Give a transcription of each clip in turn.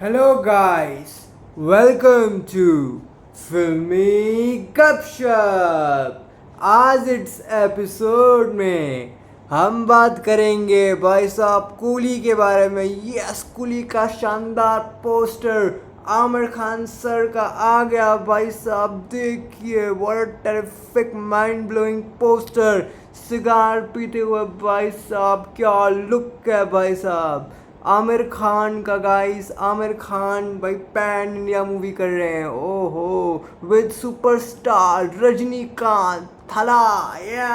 Hello guys, welcome to फिल्मी गपशप। आज इस एपिसोड में हम बात करेंगे भाई साहब कूली के बारे में। यस, कूली का शानदार पोस्टर आमिर खान सर का आ गया भाई साहब। देखिए what a terrific mind blowing poster. Cigar पीते हुए भाई साहब, क्या लुक है भाई साहब। आमिर खान का गाइस, आमिर खान भाई पैन इंडिया मूवी कर रहे हैं। ओहो, विद सुपरस्टार रजनीकांत थला। या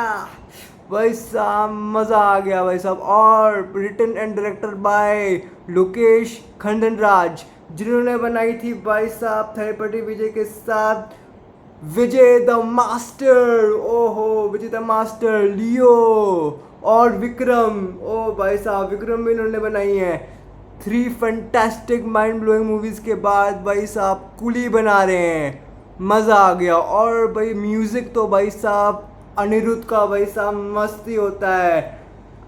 भाई साहब मज़ा आ गया भाई साहब। और written and director by Lokesh Kanagaraj, जिन्होंने बनाई थी भाई साहब थेरेपति विजय के साथ विजय द मास्टर। ओहो, विजय द मास्टर, लियो और विक्रम। ओ भाई साहब, विक्रम भी इन्होंने बनाई है। 3 फैंटास्टिक माइंड ब्लोइंग मूवीज़ के बाद भाई साहब कूली बना रहे हैं। मज़ा आ गया। और भाई म्यूज़िक तो भाई साहब अनिरुद्ध का भाई साहब मस्त ही होता है।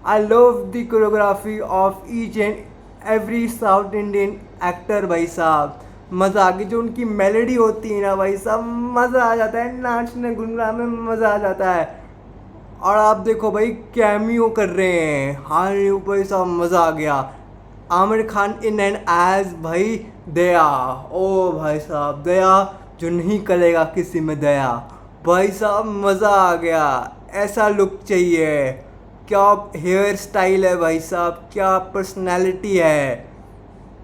I love the choreography of each and every south Indian actor भाई साहब। मज़ा आ गया। जो उनकी मेलोडी होती है ना भाई साहब, मज़ा आ जाता है। नाचने गुनगुनाने में मज़ा आ जाता है। और आप देखो भाई कैमियो कर रहे हैं। हाँ भाई साहब मज़ा आ गया। Aamir Khan in and as भाई दया। ओ भाई साहब दया, जो नहीं करेगा किसी में दया। भाई साहब मज़ा आ गया। ऐसा लुक चाहिए। क्या हेयर स्टाइल है भाई साहब, क्या पर्सनैलिटी है।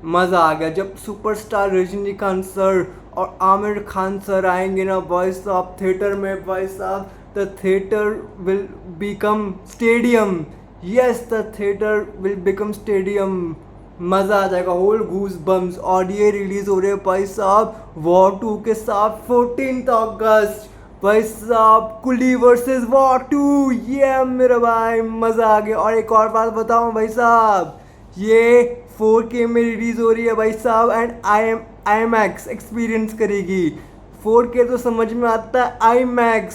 मज़ा आ गया। जब सुपरस्टार रजनीकांत सर और आमिर खान सर आएंगे ना भाई साहब थिएटर में, भाई साहब the theatre will become stadium. Yes, the theatre will become stadium. मज़ा आ जाएगा। Whole goosebumps. और ये रिलीज़ हो रहे हैं भाई साहब वॉर 2 के साथ 14 अगस्त। भाई साहब कुली वर्सेस वॉर 2। ये मेरा भाई मज़ा आ गया। और एक और बात बताऊं भाई साहब, ये 4K में रिलीज़ हो रही है भाई साहब। एंड IMAX एक्सपीरियंस करेगी। 4K तो समझ में आता है, IMAX,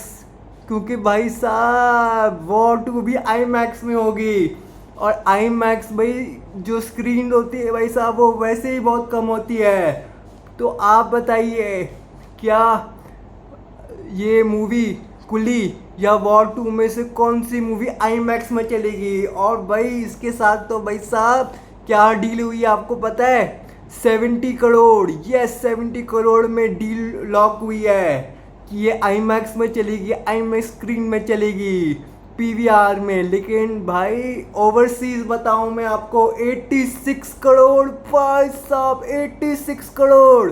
क्योंकि भाई साहब वॉर 2 भी IMAX में होगी। और IMAX भाई जो स्क्रीन होती है भाई साहब वो वैसे ही बहुत कम होती है। तो आप बताइए, क्या ये मूवी कुली या वॉर 2 में से कौन सी मूवी IMAX में चलेगी। और भाई इसके साथ तो भाई साहब क्या डील हुई है आपको पता है? 70 करोड़। यस, 70 करोड़ में डील लॉक हुई है कि ये IMAX में चलेगी, IMAX स्क्रीन में चलेगी, PVR में। लेकिन भाई ओवरसीज बताऊं मैं आपको, 86 करोड़ भाई साहब, 86 करोड़।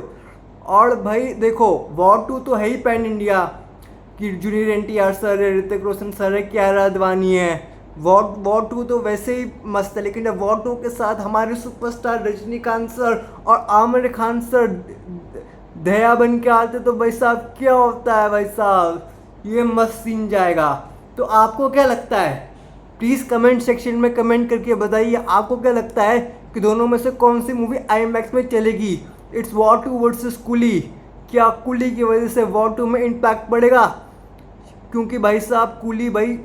और भाई देखो वॉर 2 तो है ही पैन इंडिया कि जूनियर NTR सर है, ऋतिक रोशन सर है, कियारा अडवाणी है। वॉर 2 तो वैसे ही मस्त है। लेकिन जब वॉर 2 के साथ हमारे सुपरस्टार रजनीकांत सर और आमिर खान सर दया बन के आते तो भाई साहब क्या होता है भाई साहब, ये मस्त सीन जाएगा। तो आपको क्या लगता है? प्लीज़ कमेंट सेक्शन में कमेंट करके बताइए आपको क्या लगता है कि दोनों में से कौन सी मूवी IMAX में चलेगी। इट्स वॉर 2 वर्सेस कुली। क्या कुली की वजह से वॉर 2 में इम्पैक्ट पड़ेगा? क्योंकि भाई साहब कुली भाई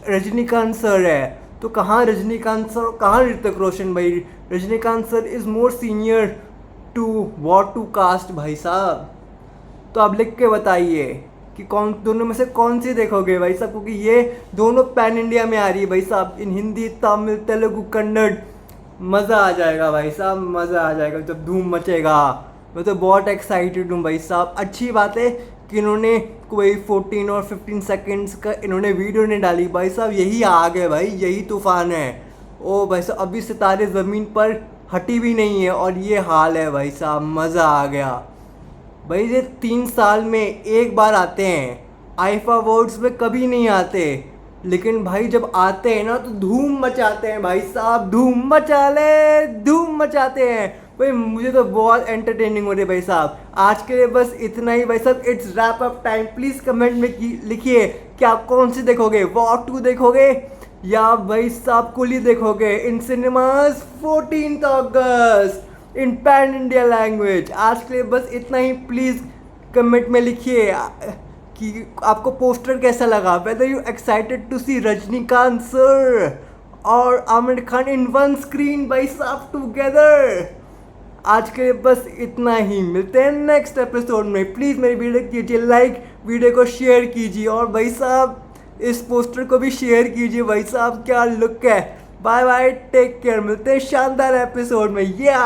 रजनीकांत सर है, तो कहाँ रजनीकांत सर कहाँ ऋतिक रोशन भाई। Rajinikanth sir is more senior to War 2 cast भाई साहब। तो आप लिख के बताइए कि कौन दोनों में से कौन सी देखोगे भाई साहब, क्योंकि ये दोनों पैन इंडिया में आ रही है भाई साहब, इन हिंदी तमिल तेलुगु कन्नड़। मज़ा आ जाएगा भाई साहब, मज़ा आ जाएगा जब धूम मचेगा। मैं तो बहुत एक्साइटेड हूँ भाई साहब। अच्छी बात है कि इन्होंने कोई 14 और 15 सेकंड्स का इन्होंने वीडियो नहीं डाली भाई साहब। यही आग है भाई, यही तूफान है। ओ भाई साहब अभी सितारे ज़मीन पर हटी भी नहीं है और ये हाल है भाई साहब। मज़ा आ गया भाई। ये 3 साल में एक बार आते हैं, आईफा अवार्ड्स में कभी नहीं आते। लेकिन भाई जब आते हैं ना तो धूम मचाते हैं भाई साहब। धूम मचा ले, धूम मचाते हैं भाई। मुझे तो बहुत एंटरटेनिंग हो रही है भाई साहब। आज के लिए बस इतना ही भाई साहब। It's wrap up time. Please comment में लिखिए कि आप कौन सी देखोगे, वॉर 2 देखोगे या भाई साहब कुली देखोगे इन सिनेमाज 14 अगस्त इन पैन इंडिया लैंग्वेज। आज के लिए बस इतना ही। प्लीज़ कमेंट में लिखिए कि आपको पोस्टर कैसा लगा। Whether you excited to see Rajinikanth sir और Aamir Khan in one screen भाई साहब टुगेदर। आज के लिए बस इतना ही, मिलते हैं नेक्स्ट एपिसोड में। प्लीज़ मेरी वीडियो कीजिए लाइक, वीडियो को शेयर कीजिए और भाई साहब इस पोस्टर को भी शेयर कीजिए। भाई साहब क्या लुक है। बाय बाय, टेक केयर, मिलते हैं शानदार एपिसोड में। या